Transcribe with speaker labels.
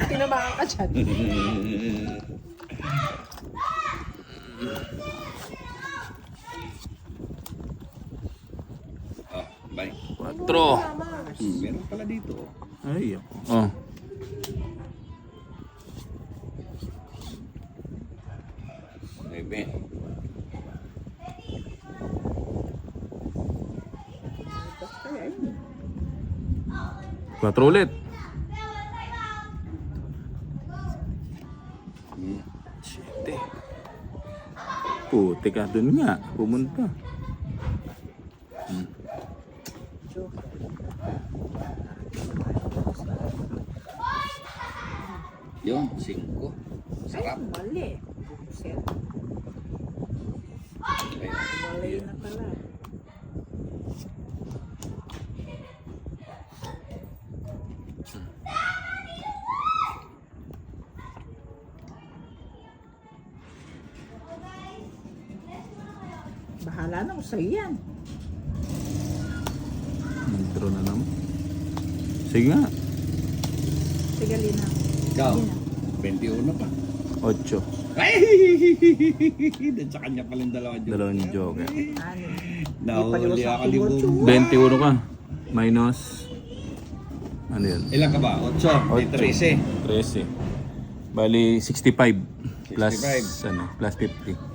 Speaker 1: Tinamaan ka dyan.
Speaker 2: Oh, bye.
Speaker 3: 4.
Speaker 2: Meron pala dito.
Speaker 3: Ay, oh.
Speaker 2: Bebe.
Speaker 3: Quatro ulit. Siyete. Puti ka dun nga. Pumunta.
Speaker 2: Yun, 5. Sarap.
Speaker 1: Mali. Set.
Speaker 2: Ayun.
Speaker 1: Mali na pala. Bahala na ko sa'yo yan.
Speaker 3: Intro na naman. Sige nga.
Speaker 1: Sige, Lina.
Speaker 2: Ikaw,
Speaker 1: Sige na.
Speaker 2: 21 pa.
Speaker 3: 8.
Speaker 2: Ay! Dan sa kanya palang dalawang joke.
Speaker 3: Dalawang joker.
Speaker 1: Ano?
Speaker 2: Nahuli ako libo.
Speaker 3: 21 ka. Minus. Ano yun?
Speaker 2: Ilan ka ba? 8. 13.
Speaker 3: 13. Bali 65. Plus
Speaker 2: 65.
Speaker 3: ano, plus 50.